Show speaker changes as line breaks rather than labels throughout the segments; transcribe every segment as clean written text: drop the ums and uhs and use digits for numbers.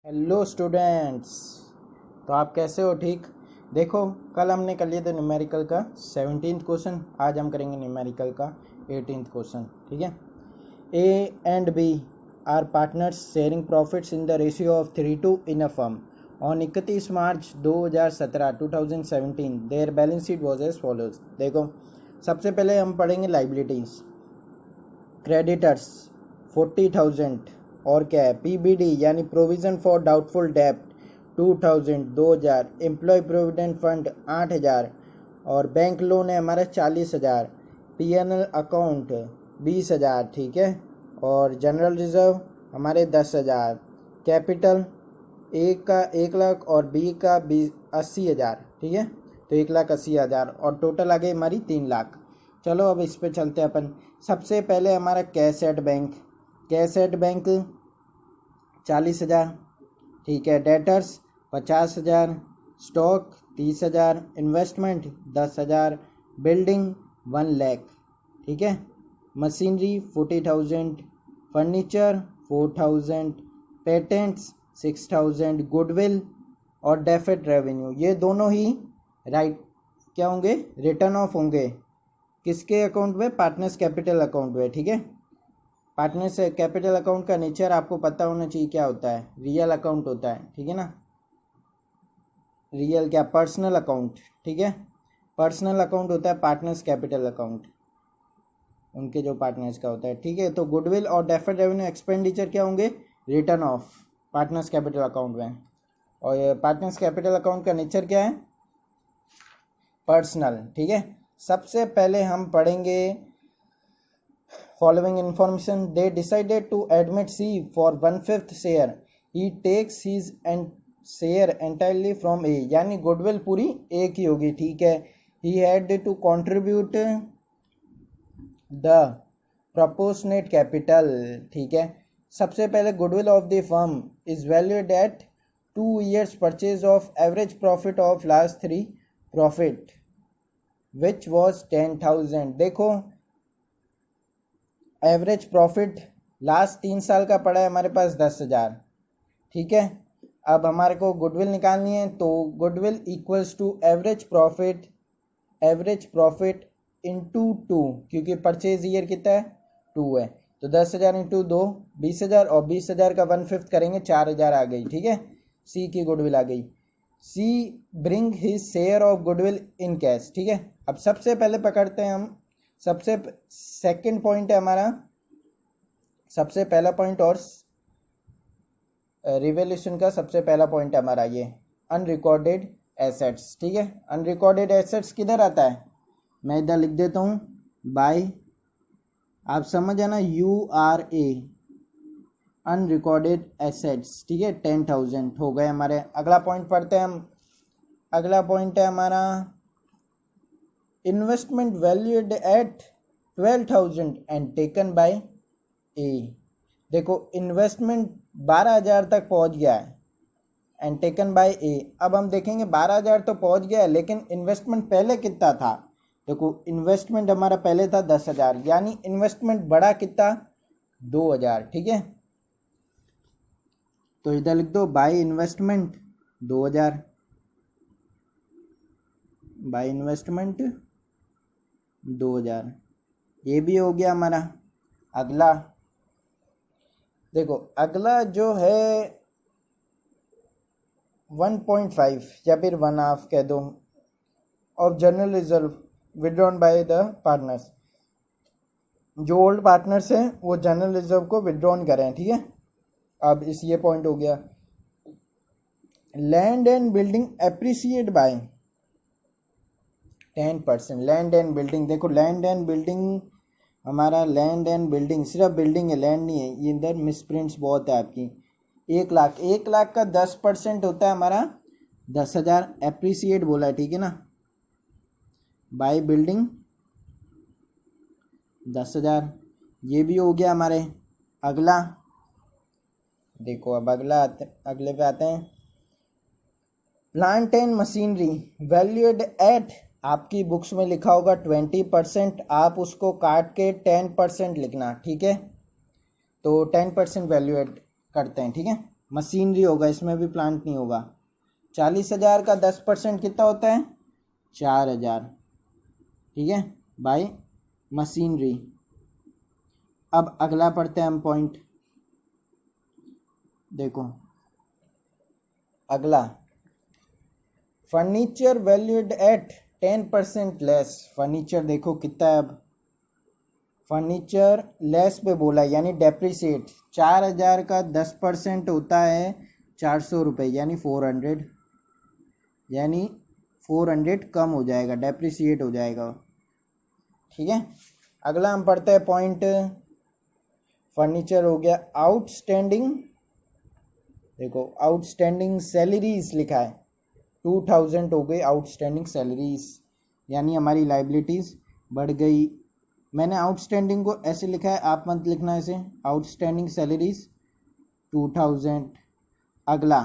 Hello students. तो आप कैसे हो? ठीक। देखो, कल हमने कर लिया था न्यूमेरिकल का 17th क्वेश्चन, आज हम करेंगे न्यूमेरिकल का 18th क्वेश्चन। ठीक है। A and B are partners sharing profits in the ratio of 3 in a firm on 31 March 2017 their balance sheet was as follows. देखो, सबसे पहले हम पढ़ेंगे लाइबिलिटीज। क्रेडिटर्स 40,000 और क्या है, पीबीडी यानी प्रोविजन फॉर डाउटफुल डेप्ट 2,000 एम्प्लॉय प्रोविडेंट फंड 8,000 और बैंक लोन है हमारा 40,000, पीएनएल अकाउंट 20,000। ठीक है। और जनरल रिजर्व हमारे 10,000, कैपिटल ए का 1 लाख और बी का 80,000। ठीक है। तो 1,80,000 और टोटल आ गई हमारी 3 लाख। चलो अब इस पे चलते हैं अपन। सबसे पहले हमारा कैश एट बैंक 40,000। ठीक है। Debtors 50,000, stock 30,000, investment 10,000, building 1 lakh. ठीक है। मशीनरी 40,000, फर्नीचर 4,000, पेटेंट्स 6,000, गुडविल और डेफिट रेवेन्यू ये दोनों ही क्या होंगे, रिटर्न ऑफ होंगे। किसके अकाउंट में? पार्टनर्स कैपिटल अकाउंट में। ठीक है। पार्टनर्स कैपिटल अकाउंट का नेचर आपको पता होना चाहिए क्या होता है, रियल अकाउंट होता है। ठीक है ना। रियल क्या, पर्सनल अकाउंट। ठीक है। पर्सनल अकाउंट होता है पार्टनर्स कैपिटल अकाउंट, उनके जो पार्टनर्स का होता है। ठीक है। तो गुडविल और डेफर्ड रेवेन्यू एक्सपेंडिचर क्या होंगे, return of partners capital account में। और ये पार्टनर्स कैपिटल अकाउंट का नेचर क्या है, पर्सनल। ठीक है। सबसे पहले हम पढ़ेंगे following information. They decided to admit C for 1/5 share, he takes his share entirely from A, यानी गुडविल पूरी ए की होगी। ठीक है। He had to contribute the proportionate capital. ठीक है। सबसे पहले goodwill of the firm is valued at 2 years purchase of average profit of last 3 profit which was 10,000। देखो, एवरेज प्रॉफिट लास्ट 3 साल का पड़ा है हमारे पास 10,000। ठीक है। अब हमारे को गुडविल निकालनी है, तो goodwill equals to average profit into 2, क्योंकि परचेज ईयर कितना है 2 है। तो 10,000 इंटू 2 20,000 और 20,000 का 1/5 करेंगे 4,000 आ गई। ठीक है। सी की गुडविल आ गई। C bring his share of goodwill in cash. ठीक है। अब सबसे पहले पकड़ते हैं हम, सबसे सेकंड पॉइंट है हमारा, सबसे पहला पॉइंट और रिवोल्यूशन का सबसे पहला पॉइंट है हमारा ये अनरिकॉर्डेड एसेट्स। ठीक है। अनरिकॉर्डेड एसेट्स किधर आता है, मैं इधर लिख देता हूँ बाय, आप समझ आना, URA अनरिकॉर्डेड एसेट्स। ठीक है। 10,000 हो गए हमारे। अगला पॉइंट पढ़ते हैं हम। अगला पॉइंट है हमारा investment valued at 12,000 and taken by A. देखो, इन्वेस्टमेंट 12,000 तक पहुंच गया है एंड टेकन बाय ए। अब हम देखेंगे 12,000 तो पहुंच गया है, लेकिन इन्वेस्टमेंट पहले कितना था। देखो, इन्वेस्टमेंट हमारा पहले था 10,000, यानी इन्वेस्टमेंट बढ़ा कितना, 2,000। ठीक है। तो इधर लिख दो बाय इन्वेस्टमेंट 2,000, बाय इन्वेस्टमेंट 2,000। ये भी हो गया हमारा। अगला देखो, अगला जो है 1.5 या फिर 1/2 कह दो of general reserve withdrawn by the partners. जो ओल्ड पार्टनर्स हैं वो जनरल रिजर्व को विड्रॉन करें। ठीक है। अब इस ये पॉइंट हो गया। Land and building appreciate by 10%। Land and building, देखो लैंड एंड बिल्डिंग हमारा, लैंड एंड बिल्डिंग सिर्फ बिल्डिंग है, लैंड नहीं है। ये इधर मिसप्रिंट्स बहुत है आपकी। 1 लाख का 10% होता है हमारा 10,000। एप्रिसिएट बोला है। ठीक है ना। बाय बिल्डिंग 10,000, ये भी हो गया हमारे। अगला देखो, अब अगले पे आते हैं। Plant and machinery valued at, आपकी बुक्स में लिखा होगा 20%, आप उसको काट के 10% लिखना। ठीक है। तो 10% वैल्यू एड करते हैं। ठीक है। मशीनरी होगा, इसमें भी प्लांट नहीं होगा। 40,000 का 10% कितना होता है? 4,000, ठीक है, बाय मशीनरी। अब अगला पढ़ते हैं हम पॉइंट। देखो अगला, furniture valued at 10% less. Furniture देखो कितना है, अब फर्नीचर लेस पे बोला यानी डेप्रिसिएट। 4,000 का 10% होता है 400 रुपये यानी 400, यानी 400 कम हो जाएगा, डेप्रिसिएट हो जाएगा, ठीक है। अगला हम पढ़ते हैं पॉइंट। फर्नीचर हो गया। आउटस्टैंडिंग, देखो आउटस्टैंडिंग सैलरीज लिखा है, 2000 हो गई आउटस्टैंडिंग सैलरीज, यानी हमारी लाइबिलिटीज़ बढ़ गई। मैंने आउटस्टैंडिंग को ऐसे लिखा है, आप मत लिखना ऐसे, आउटस्टैंडिंग सैलरीज 2000। अगला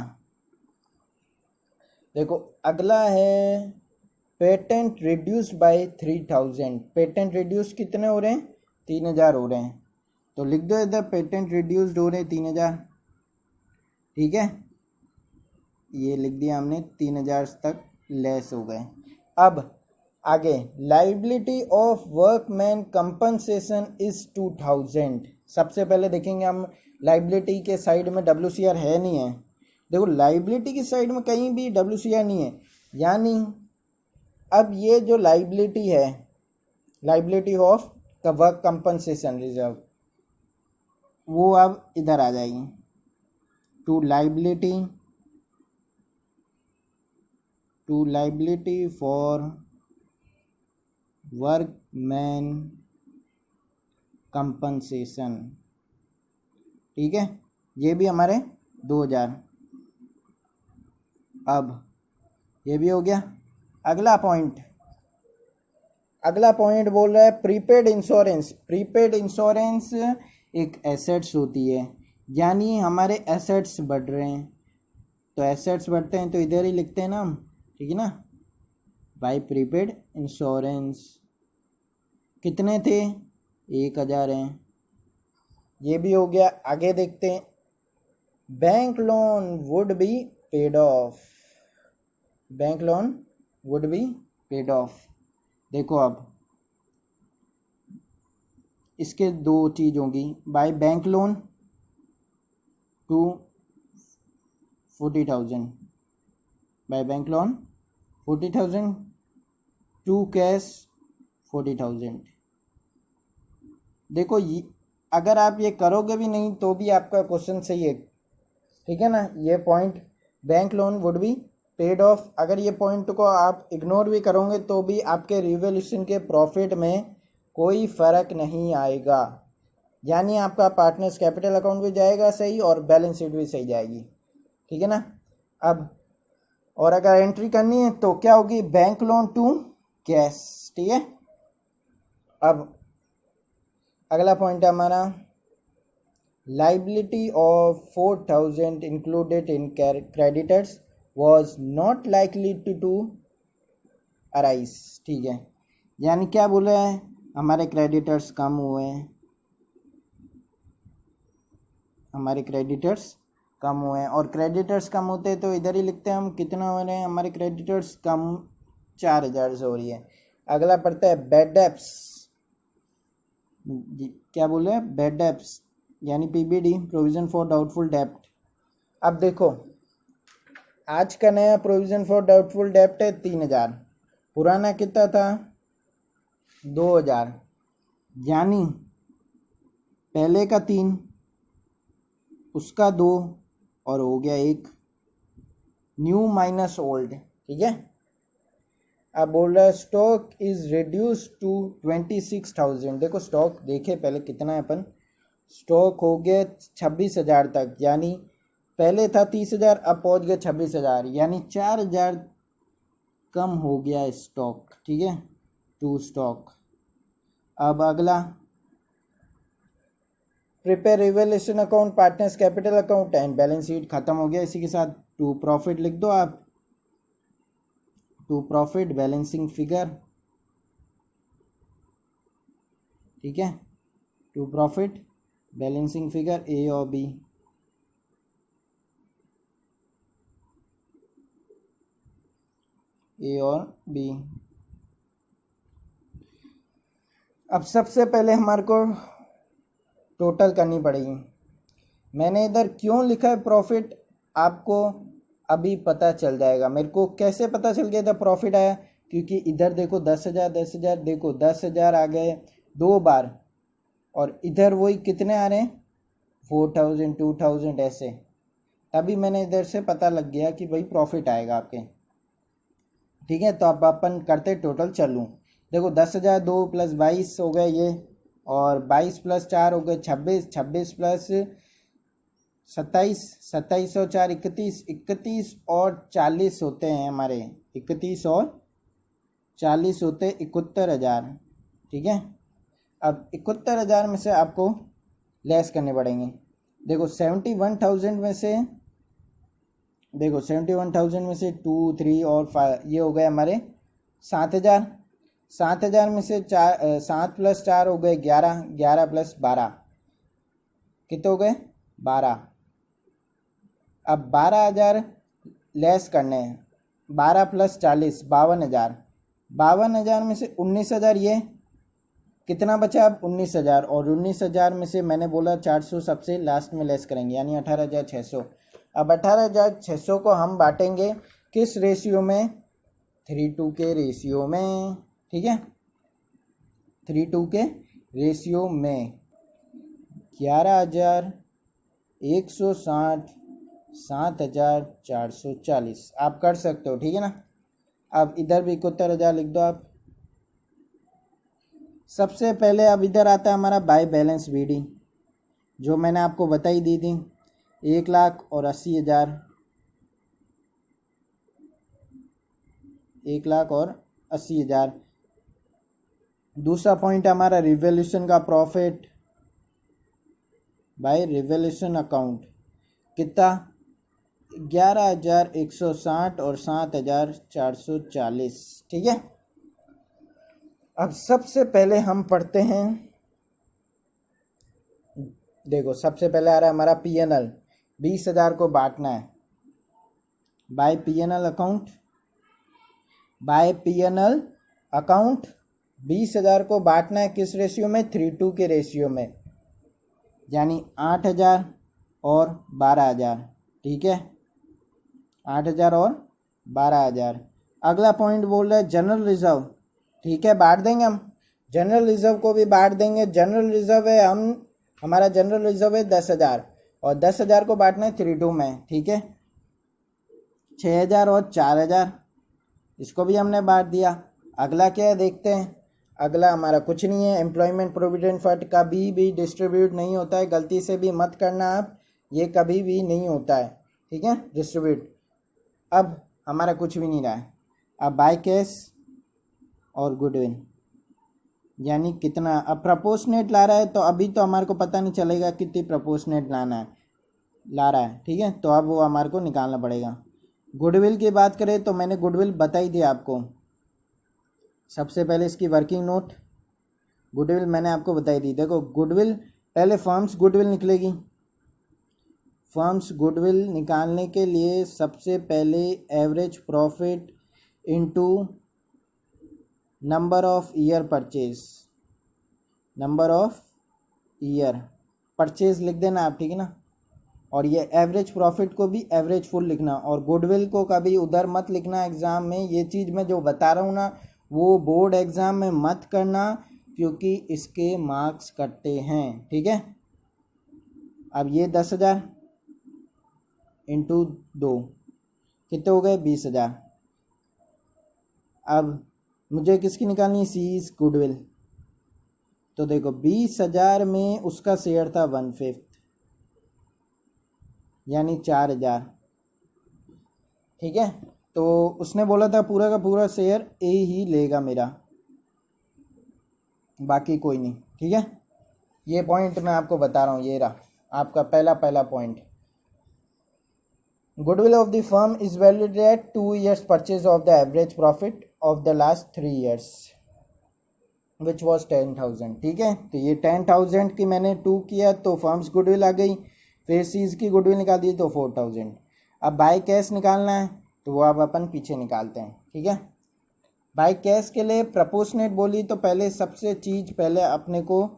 देखो, अगला है patent reduce by 3000। Patent reduce कितने हो रहे हैं? 3000 हो रहे हैं, तो लिख दो इधर पेटेंट रिड्यूस्ड हो रहे हैं 3000, ठीक है, ये लिख दिया हमने, 3000 तक लेस हो गए। अब आगे, liability of workman compensation is 2000। सबसे पहले देखेंगे हम, लाइबिलिटी के साइड में WCR है नहीं है। देखो लाइबिलिटी की साइड में कहीं भी WCR नहीं है, यानी अब ये जो लाइबिलिटी है, liability of work compensation reserve, वो अब इधर आ जाएगी to liability for workman compensation, ठीक है, ये भी हमारे 2000। अब ये भी हो गया। अगला पॉइंट बोल रहा है प्रीपेड इंश्योरेंस। प्रीपेड इंश्योरेंस एक एसेट्स होती है, यानी हमारे एसेट्स बढ़ रहे हैं, तो एसेट्स बढ़ते हैं तो इधर ही लिखते हैं ना हम, ठीक है ना, बाय प्रीपेड इंश्योरेंस। कितने थे? 1,000 हैं, ये भी हो गया। आगे देखते हैं, bank loan would be paid off. Bank loan would be paid off. देखो अब इसके दो चीज़ होंगी, by bank loan to 40,000, by bank loan 40,000 to cash 40,000। देखो ये अगर आप ये करोगे भी नहीं तो भी आपका क्वेश्चन सही है, ठीक है ना। ये point bank loan would be paid of, अगर ये पॉइंट को आप इग्नोर भी करोगे तो भी आपके रिवोल्यूशन के प्रॉफिट में कोई फ़र्क नहीं आएगा, यानी आपका पार्टनर्स कैपिटल अकाउंट भी जाएगा सही और बैलेंस शीट भी सही जाएगी, ठीक है ना। अब और अगर एंट्री करनी है तो क्या होगी? बैंक लोन टू कैश, ठीक है। अब अगला पॉइंट है हमारा, liability of 4,000 included in creditors was not likely to arise, ठीक है, यानी क्या बोले हैं, हमारे क्रेडिटर्स कम हुए हैं, हमारे क्रेडिटर्स कम हुए हैं, और क्रेडिटर्स कम होते हैं तो इधर ही लिखते हैं हम, कितना हो रहे हैं हमारे क्रेडिटर्स कम, 4,000 से हो रही है। अगला पड़ता है बैड डेब्ट्स। क्या बोले? बैड डेब्ट्स यानी PBD, प्रोविजन फॉर डाउटफुल डेब्ट। अब देखो आज का नया प्रोविजन फॉर डाउटफुल डेब्ट है 3,000, पुराना कितना था? 2,000, यानी पहले का 3, उसका 2 और हो गया 1, न्यू माइनस ओल्ड, ठीक है। अब बोल रहा है स्टॉक इज रिड्यूस टू 26,000। देखो स्टॉक देखे पहले कितना है अपन, स्टॉक हो गया 26,000 तक, यानी पहले था 30,000 अब पहुंच गया 26,000, यानी 4,000 कम हो गया स्टॉक, ठीक है, टू स्टॉक। अब अगला, prepare revaluation account, partners capital account and balance sheet खत्म हो गया। इसी के साथ टू प्रॉफिट लिख दो आप, टू प्रॉफिट बैलेंसिंग फिगर, ठीक है, to profit balancing figure A और B। ए और बी। अब सबसे पहले हमारे को टोटल करनी पड़ेगी। मैंने इधर क्यों लिखा है प्रॉफिट, आपको अभी पता चल जाएगा। मेरे को कैसे पता चल गया था प्रॉफिट आया, क्योंकि इधर देखो 10,000 देखो 10,000 आ गए 2 बार, और इधर वही कितने आ रहे हैं 4,000 2,000 ऐसे। तभी मैंने इधर से पता लग गया कि भाई प्रॉफिट आएगा आपके। ठीक है, तो अब अपन करते टोटल चालू। देखो 10,000 2 + 22 हो गए ये, और 22 + 4 हो गए 26, 26 + 27, 27 और 4 31, 31 और 40 होते हैं हमारे, 31 और 40 होते 71,000। ठीक है, अब 71,000 में से आपको लेस करने पड़ेंगे। देखो 71,000 में से, देखो 71,000 में से 2 3 और 5 ये हो गए हमारे 7,000। 7,000 में से 7 + 4 हो गए 11, 11 + 12 कितने हो गए 12। अब 12,000 लेस करने हैं, 12 + 40 52,000। 52,000 में से 19,000 ये कितना बचा अब 19,000, और 19,000 में से मैंने बोला 400 सबसे लास्ट में लेस करेंगे, यानी 18,600। अब 18,600 को हम बांटेंगे किस रेशियो में, 3:2 के रेशियो में। ठीक है, 3:2 के रेशियो में 11,160 7,440 आप कर सकते हो। ठीक है ना, अब इधर भी 71,000 लिख दो आप। सबसे पहले अब इधर आता है हमारा बाय बैलेंस बीडी, जो मैंने आपको बताई दी थी 1,80,000, 1,80,000। दूसरा पॉइंट हमारा रिवोल्यूशन का प्रॉफिट बाय रिवोल्यूशन अकाउंट कितना 11,160 और 7,440। ठीक है, अब सबसे पहले हम पढ़ते हैं, देखो सबसे पहले आ रहा है हमारा P&L, 20,000 को बांटना है bye P&L account. Bye P&L account 20,000 को बांटना है किस रेशियो में, 3:2 के रेशियो में, यानी 8,000 और 12,000। ठीक है, 8,000 और 12,000। अगला पॉइंट बोल रहा है जनरल रिजर्व। ठीक है, बांट देंगे हम, जनरल रिजर्व को भी बांट देंगे। जनरल रिजर्व है हमारा जनरल रिजर्व है 10,000, और 10,000 को बांटना है 3:2 में। ठीक है, 6,000 और 4,000 इसको भी हमने बांट दिया। अगला क्या है देखते हैं। अगला हमारा कुछ नहीं है, एम्प्लॉयमेंट प्रोविडेंट फंड कभी भी डिस्ट्रीब्यूट नहीं होता है, गलती से भी मत करना आप, ये कभी भी नहीं होता है। ठीक है, डिस्ट्रीब्यूट। अब हमारा कुछ भी नहीं रहा है। अब बाय कैश और गुडविल, यानी कितना, अब प्रपोर्शनेट ला रहा है, तो अभी तो हमारे को पता नहीं चलेगा कितनी प्रपोर्शनेट ला रहा है। ठीक है, तो अब वो हमारे को निकालना पड़ेगा। गुडविल की बात करें तो मैंने गुडविल बताई दी आपको। सबसे पहले इसकी वर्किंग नोट गुडविल मैंने आपको बताई दी। देखो गुडविल पहले फर्म्स गुडविल निकलेगी। फर्म्स गुडविल निकालने के लिए सबसे पहले average profit into number of year purchase, number of year purchase लिख देना आप। ठीक है ना, और ये एवरेज प्रॉफिट को भी एवरेज फुल लिखना, और गुडविल को कभी उधर मत लिखना एग्ज़ाम में। ये चीज़ मैं जो बता रहा हूँ ना, वो बोर्ड एग्ज़ाम में मत करना, क्योंकि इसके मार्क्स कटते हैं। ठीक है, अब ये 10,000 इंटू 2 कितने हो गए 20,000। अब मुझे किसकी निकालनी है, सीज गुडविल। तो देखो 20,000 में उसका शेयर था 1/5, यानी 4,000। ठीक है, तो उसने बोला था पूरा का पूरा शेयर ए ही लेगा मेरा, बाकी कोई नहीं। ठीक है, ये पॉइंट मैं आपको बता रहा हूँ, ये रहा आपका पहला point. Goodwill of the firm is valued at 2 years purchase of the average profit of the last 3 years which was 10,000। ठीक है, तो ये 10,000 की मैंने 2 किया तो फर्म्स गुडविल आ गई, फिर सीज की गुडविल निकाल दी तो 4,000। अब बाय कैश निकालना है, तो तो वो अब अपन पीछे निकालते हैं, ठीक है भाई। कैश के लिए प्रपोर्शनेट बोली तो पहले सबसे चीज़ पहले अपने को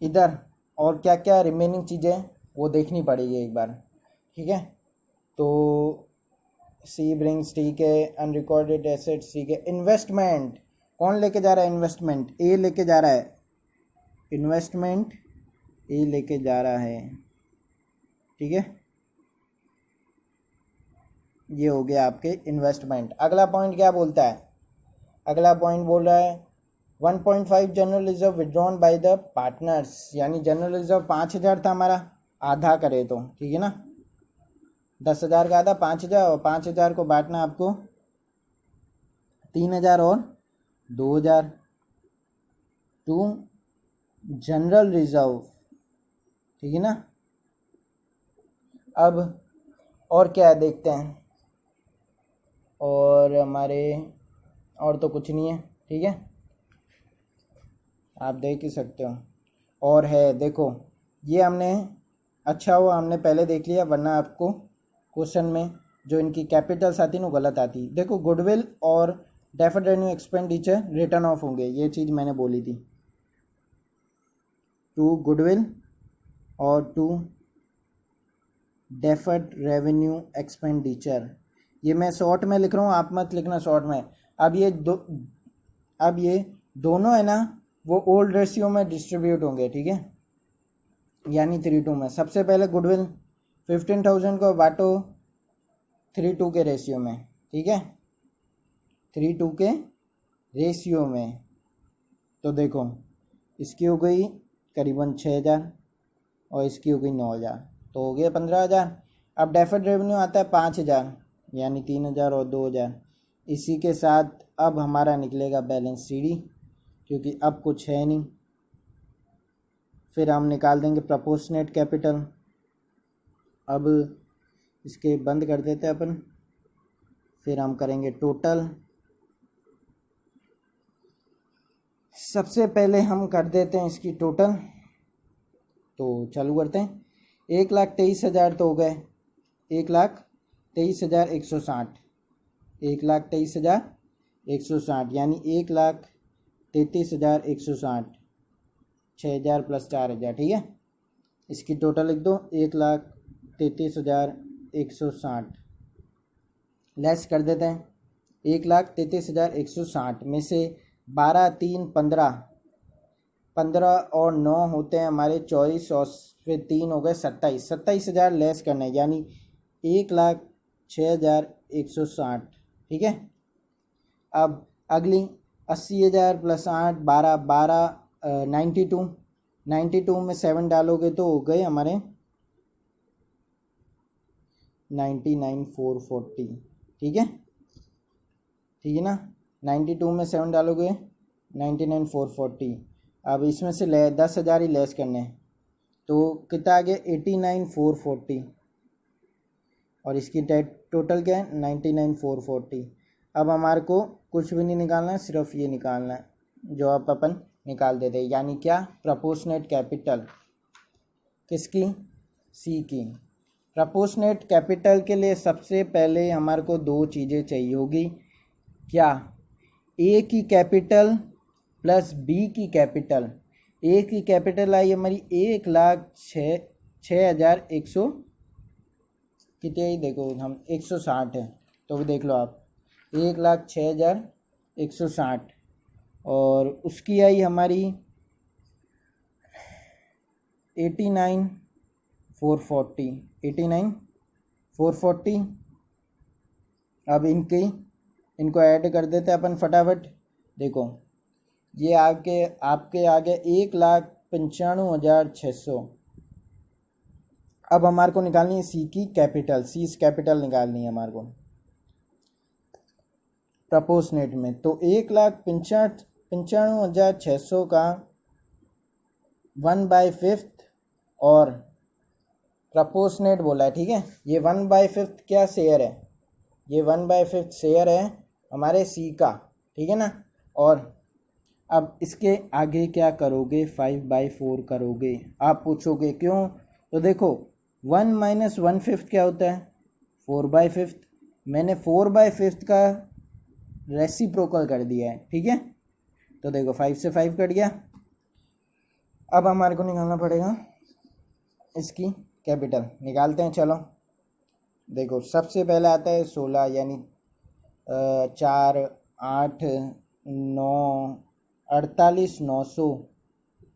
इधर और क्या क्या रिमेनिंग चीज़ें वो देखनी पड़ेगी एक बार, ठीक है। तो सी ब्रिंग्स, ठीक है, अनरिकॉर्डेड एसेट्स, ठीक है। इन्वेस्टमेंट कौन लेके जा रहा है? इन्वेस्टमेंट ए लेके जा रहा है, इन्वेस्टमेंट ए लेके जा रहा है, ठीक है। ये हो गया आपके इन्वेस्टमेंट। अगला पॉइंट क्या बोलता है? अगला पॉइंट बोल रहा है 1.5 general reserve withdrawn by the partners, यानी जनरल रिजर्व 5,000 था हमारा, आधा करे तो, ठीक है ना, 10,000 का आधा 5,000, और 5,000 को बांटना आपको 3,000 और 2,000 टू जनरल रिजर्व, ठीक है ना। अब और क्या है देखते हैं, और हमारे और तो कुछ नहीं है, ठीक है, आप देख ही सकते हो। और है देखो, ये हमने अच्छा हुआ हमने पहले देख लिया, वरना आपको क्वेश्चन में जो इनकी कैपिटल्स आती ना गलत आती। देखो गुडविल और deferred revenue expenditure return of होंगे, ये चीज़ मैंने बोली थी, टू गुडविल और टू डेफर्ड रेवेन्यू एक्सपेंडिचर। ये मैं शॉर्ट में लिख रहा हूँ, आप मत लिखना शॉर्ट में। अब ये दोनों है ना, वो ओल्ड रेशियो में डिस्ट्रीब्यूट होंगे, ठीक है, यानी 3:2 में। सबसे पहले गुडविल 15,000 को बांटो 3:2 के रेशियो में, ठीक है, 3:2 के रेशियो में। तो देखो इसकी हो गई करीबन 6,000 और इसकी हो गई 9,000, तो हो गया 15,000। अब डेफर्ड रेवेन्यू आता है 5,000, यानी 3,000 और 2,000। इसी के साथ अब हमारा निकलेगा बैलेंस सीडी, क्योंकि अब कुछ है नहीं। फिर हम निकाल देंगे प्रपोर्शनेट कैपिटल। अब इसके बंद कर देते हैं अपन, फिर हम करेंगे टोटल। सबसे पहले हम कर देते हैं इसकी टोटल, तो चालू करते हैं। 1,23,000 तो हो गए, 1,23,160, 1,23,160, यानी 1,33,160, 6,000 प्लस 4,000, ठीक है। इसकी टोटल लिख दो 1,33,160, लेस कर देते हैं। 1,33,160 में से 12, 3, 15, 15 और 9 होते हैं हमारे 24, और फिर 3 हो गए 27, 27,000 लेस करना है, यानी 1,06,160, ठीक है। अब अगली 80,000 प्लस 8, 12, 92 में 7 डालोगे तो हो गए हमारे 99,440, ठीक है, ठीक है ना। 92 में 7 डालोगे 99,440। अब इसमें से 10,000 ही लेस करने हैं, तो कितना आ गया 89,440, और इसकी टोटल क्या है 99,440। अब हमारे को कुछ भी नहीं निकालना है, सिर्फ ये निकालना है जो आप अपन निकाल देते हैं, यानी क्या, प्रपोर्शनेट कैपिटल किसकी, सी की। प्रपोर्शनेट कैपिटल के लिए सबसे पहले हमारे को 2 चीज़ें चाहिए होगी, क्या, ए की कैपिटल प्लस बी की कैपिटल। ए की कैपिटल आई हमारी 1,06,100 कितनी आई, देखो हम 160 है, तो भी देख लो आप 1,06,160, और उसकी आई हमारी 89,440, 89,440। अब इनको ऐड कर देते हैं अपन फटाफट। देखो ये आपके आगे 1,95,600। अब हमारे को निकालनी है सी की कैपिटल, सी कैपिटल निकालनी है हमारे को प्रपोर्शनेट में। तो 1,95,600 का 1/5 और प्रपोर्शनेट बोला है, ठीक है। ये 1/5 क्या शेयर है, ये 1/5 शेयर है हमारे सी का, ठीक है ना। और अब इसके आगे क्या करोगे, 5/4 करोगे। आप पूछोगे क्यों, तो देखो 1 - 1/5 क्या होता है, 4/5 मैंने 4/5 का रेसिप्रोकल कर दिया है, ठीक है। तो देखो 5 से 5 कट गया। अब हमारे को निकालना पड़ेगा इसकी कैपिटल, निकालते हैं चलो। देखो सबसे पहले आता है 16 यानी 4 8 9 48 900,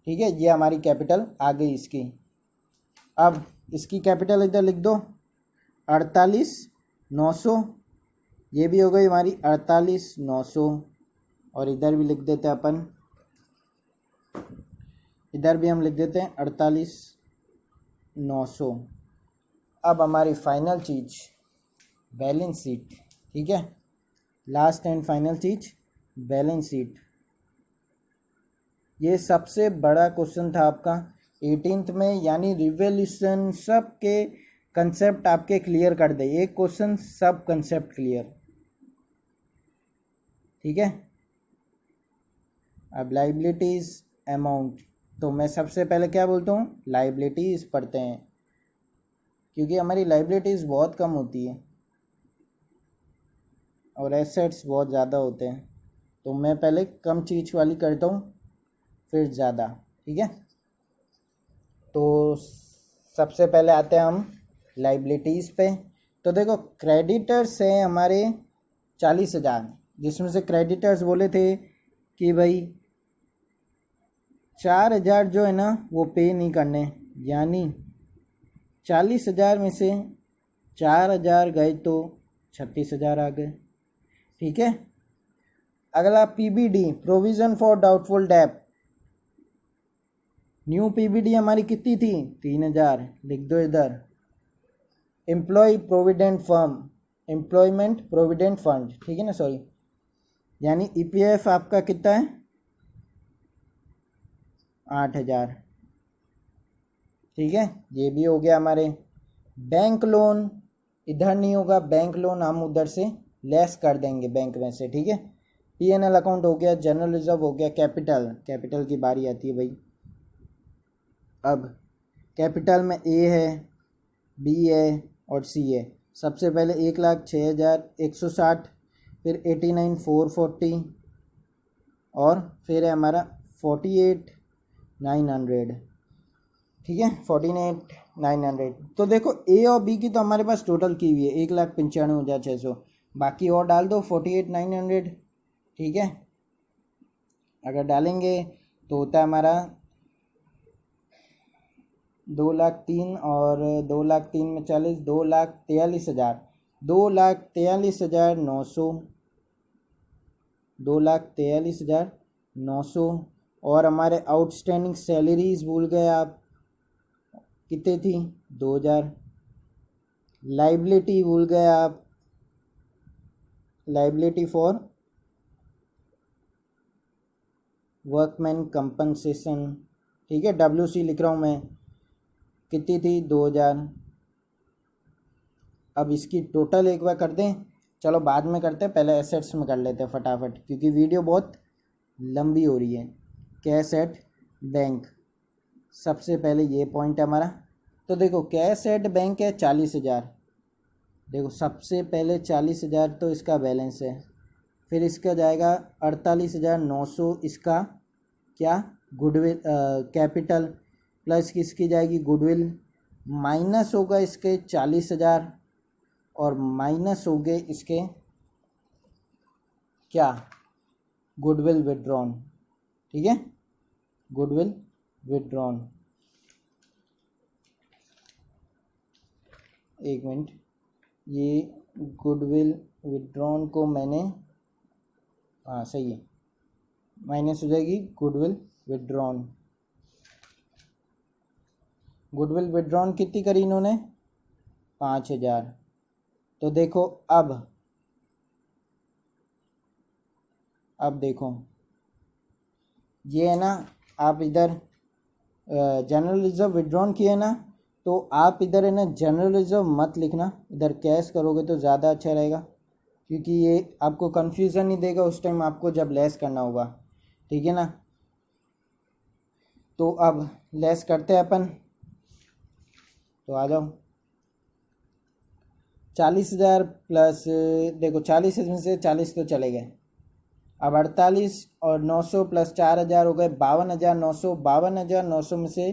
ठीक है। ये हमारी कैपिटल आ गई इसकी। अब इसकी कैपिटल इधर लिख दो 48 900, ये भी हो गई हमारी 48 900। और इधर भी लिख देते हैं अपन, इधर भी हम लिख देते हैं 48 900। अब हमारी फाइनल चीज़ बैलेंस शीट, ठीक है। Last and final cheese balance sheet. ये सबसे बड़ा क्वेश्चन था आपका 18th में, यानी रिवोल्यूशन सब के कंसेप्ट आपके क्लियर कर दे, एक क्वेश्चन सब कंसेप्ट क्लियर, ठीक है। अब लाइबिलिटीज अमाउंट, तो मैं सबसे पहले क्या बोलता हूँ, लाइबिलिटीज पढ़ते हैं, क्योंकि हमारी लाइबिलिटीज बहुत कम होती है और एसेट्स बहुत ज़्यादा होते हैं। तो मैं पहले कम चीज़ वाली करता हूँ फिर ज़्यादा, ठीक है। तो सबसे पहले आते हैं हम लाइबिलिटीज़ पे। तो देखो क्रेडिटर्स हैं हमारे 40,000, जिसमें से क्रेडिटर्स बोले थे कि भाई 4,000 जो है ना वो पे नहीं करने, यानी 40,000 में से 4,000 गए तो 36,000 आ गए, ठीक है। अगला पीबीडी प्रोविज़न फॉर डाउटफुल डेब्ट, न्यू पीबीडी हमारी कितनी थी 3,000, लिख दो इधर। Employee provident firm, employment provident fund, ठीक है ना, सॉरी, यानी ईपीएफ आपका कितना है 8,000, ठीक है। ये भी हो गया हमारे। बैंक लोन इधर नहीं होगा, बैंक लोन हम उधर से लेस कर देंगे बैंक में से, ठीक है। पीएनएल अकाउंट हो गया, जनरल रिजर्व हो गया, कैपिटल, कैपिटल की बारी आती है भाई। अब कैपिटल में ए है, बी है और सी है। सबसे पहले 1,06,160, फिर 89,440 और फिर है हमारा 48,900, ठीक है, 48,900। तो देखो ए और बी की तो हमारे पास टोटल की हुई है 1,95,600, बाकी और डाल दो 48,900, ठीक है। अगर डालेंगे तो होता है हमारा 2,03,000 और 2,03,000 में 40, 2,43,000, 2,43,900, 2,43,900। और हमारे आउटस्टैंडिंग सैलरीज भूल गए आप, कितने थी 2,000। लाइबिलिटी भूल गए आप, लाइबिलिटी फॉर वर्कमैन कंपनसेशन, ठीक है, WC लिख रहा हूँ मैं, कितनी थी 2,000। अब इसकी टोटल एक बार कर दें, चलो बाद में करते हैं, पहले एसेट्स में कर लेते हैं फटाफट, क्योंकि वीडियो बहुत लंबी हो रही है। कैश एट बैंक, सबसे पहले ये पॉइंट है हमारा। तो देखो कैश एट बैंक है 40,000, देखो सबसे पहले 40,000 तो इसका बैलेंस है, फिर इसका जाएगा 48,900, इसका क्या गुडविल कैपिटल, प्लस किसकी जाएगी गुडविल, माइनस होगा इसके 40,000 और माइनस हो गए इसके क्या गुडविल विड्रॉन, ठीक है, गुडविल विड्रॉन। एक मिनट, ये गुडविल विड्रॉन को मैंने, हाँ सही है, माइनस हो जाएगी गुडविल विड्रॉन। गुडविल विड्रॉन कितनी करी इन्होंने 5,000। तो देखो अब देखो ये है ना, आप इधर जनरल रिजर्व विड्रॉन किए ना, तो आप इधर है ना जनरल रिजर्व मत लिखना, इधर कैश करोगे तो ज़्यादा अच्छा रहेगा, क्योंकि ये आपको कन्फ्यूज़न नहीं देगा उस टाइम आपको जब लेस करना होगा, ठीक है ना। तो अब लेस करते हैं अपन, तो आ जाओ। 40,000 प्लस, देखो 40 में से 40 तो चले गए, अब 48 और 900 प्लस 4,000 हो गए 52,900, 52,900 में से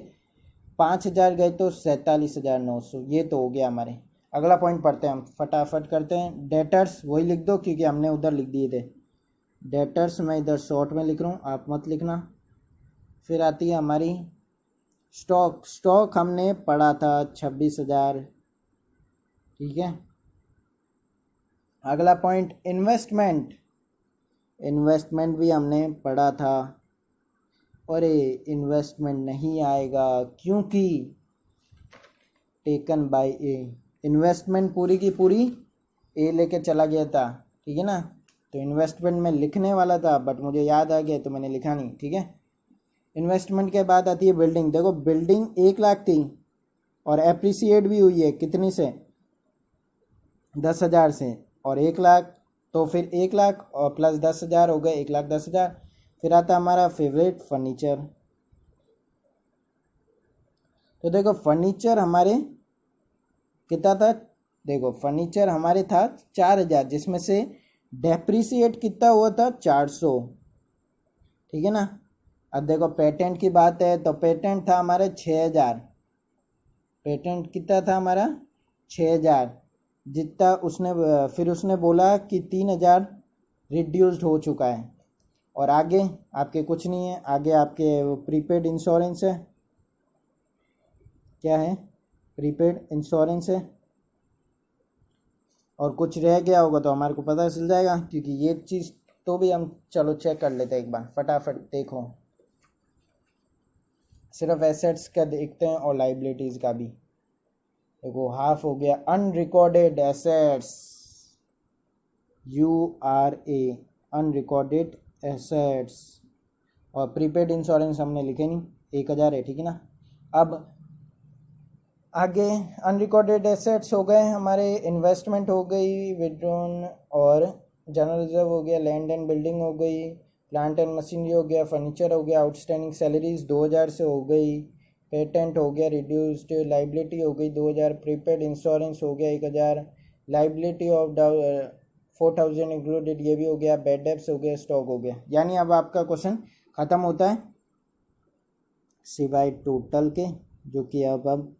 5,000 गए तो 47,900, ये तो हो गया हमारे। अगला पॉइंट पढ़ते हैं हम, फटाफट करते हैं। डेटर्स वही लिख दो क्योंकि हमने उधर लिख दिए थे। डेटर्स मैं इधर शॉर्ट में लिख रहा हूँ, आप मत लिखना। फिर आती है हमारी स्टॉक। स्टॉक हमने पढ़ा था 26,000, ठीक है। अगला पॉइंट इन्वेस्टमेंट। इन्वेस्टमेंट भी हमने पढ़ा था, और इन्वेस्टमेंट नहीं आएगा क्योंकि टेकन बाय ए, इन्वेस्टमेंट पूरी की पूरी ए लेके चला गया था, ठीक है ना। तो इन्वेस्टमेंट में लिखने वाला था बट मुझे याद आ गया तो मैंने लिखा नहीं, ठीक है। इन्वेस्टमेंट के बाद आती है बिल्डिंग। देखो बिल्डिंग 1,00,000 थी और एप्रिसिएट भी हुई है, कितनी से, 10,000 से, और 1,00,000, तो फिर 1,00,000 और प्लस 10,000 हो गए 1,10,000। फिर आता हमारा फेवरेट फर्नीचर। तो देखो फर्नीचर हमारे कितना था, देखो फर्नीचर हमारे था 4,000, जिसमें से डेप्रिसिएट कितना हुआ था 400, ठीक है ना। अब देखो पेटेंट की बात है तो पेटेंट था हमारे 6,000, पेटेंट कितना था हमारा 6,000, जितना उसने, फिर उसने बोला कि 3,000 रिड्यूस्ड हो चुका है। और आगे आपके कुछ नहीं है, आगे आपके प्रीपेड इंश्योरेंस है, क्या है, प्रीपेड इंश्योरेंस है। और कुछ रह गया होगा तो हमारे को पता चल जाएगा, क्योंकि ये चीज़ तो भी हम चलो चेक कर लेते हैं एक बार फटाफट। देखो सिर्फ एसेट्स का देखते हैं और लाइबिलिटीज़ का भी। देखो हाफ हो गया unrecorded assets, URA, unrecorded assets, और प्रीपेड इंश्योरेंस हमने लिखे नहीं, 1,000 है, ठीक है ना। अब आगे अनरिकॉर्डेड एसेट्स हो गए हमारे, इन्वेस्टमेंट हो गई, विड्रॉन और जनरल रिजर्व हो गया, लैंड एंड बिल्डिंग हो गई, प्लांट एंड मशीनरी हो गया, फर्नीचर हो गया, आउटस्टैंडिंग सैलरीज 2,000 से हो गई, पेटेंट हो गया, रिड्यूस्ड लाइबिलिटी हो गई 2,000, प्रीपेड इंश्योरेंस हो गया 1,000, लाइबिलिटी ऑफ 4,000 इंक्लूडेड ये भी हो गया, बैड डेब्ट्स हो गया, स्टॉक हो गया। यानी अब आपका क्वेश्चन ख़त्म होता है सिवाय टोटल के, जो कि अब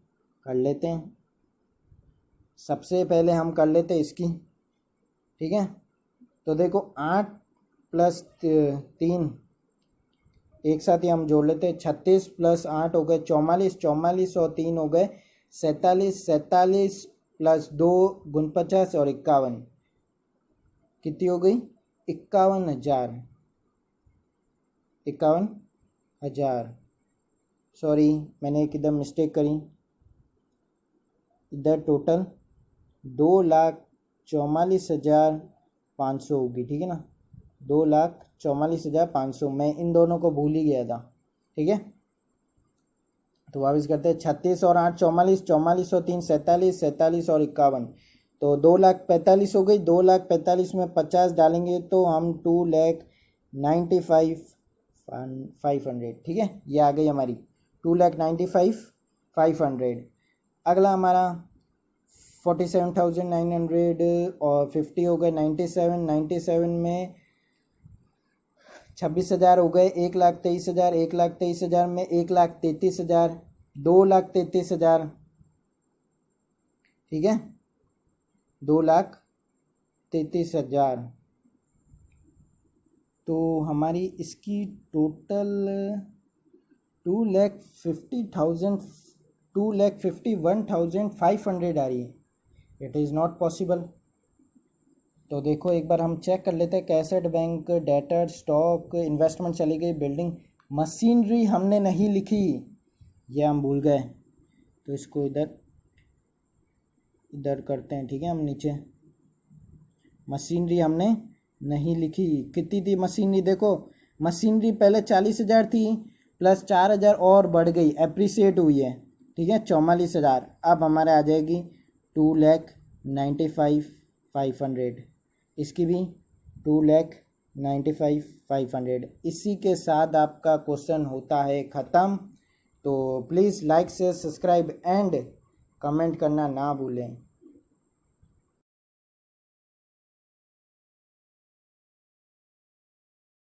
कर लेते हैं। सबसे पहले हम कर लेते हैं इसकी, ठीक है। तो देखो 8 प्लस 3 एक साथ ही हम जोड़ लेते हैं, 36 प्लस 8 हो गए 44, 44 और 3 हो गए 47, 47 प्लस 2 49 और 51, कितनी हो गई 51,000, 51,000। सॉरी मैंने एकदम मिस्टेक करी, इधर टोटल 2,44,500 होगी, ठीक है ना, 2,44,500। मैं इन दोनों को भूल ही गया था, ठीक है। तो वापस करते हैं, 36 और 8 44, 44 और 3 47, 47 और 51, तो 2,45,000 हो गई। 2,45,000 में 50 डालेंगे तो हम 2,95,500, ठीक है, ये आ गई हमारी 2,95,500। अगला हमारा 47,900 और 50 हो गए 97, 97 में 26,000 हो गए, 1,23,000, 1,23,000 में 1,33,000, 2,33,000, ठीक है, 2,33,000। तो हमारी इसकी टोटल 2,51,500 आ रही है। It is not possible. तो देखो एक बार हम चेक कर लेते हैं, cassette bank, debtor, stock, investment चली गई, बिल्डिंग, मशीनरी हमने नहीं लिखी, ये हम भूल गए, तो इसको इधर करते हैं, ठीक है। हम नीचे मशीनरी हमने नहीं लिखी, कितनी थी मशीनरी, देखो मशीनरी पहले 40,000 थी प्लस 4,000 और बढ़ गई, एप्रिसिएट हुई है, ठीक है, 44,000। अब हमारे आ जाएगी 2,95,500, इसकी भी 2,95,500। इसी के साथ आपका क्वेश्चन होता है ख़त्म। तो please like share subscribe and comment करना ना भूलें।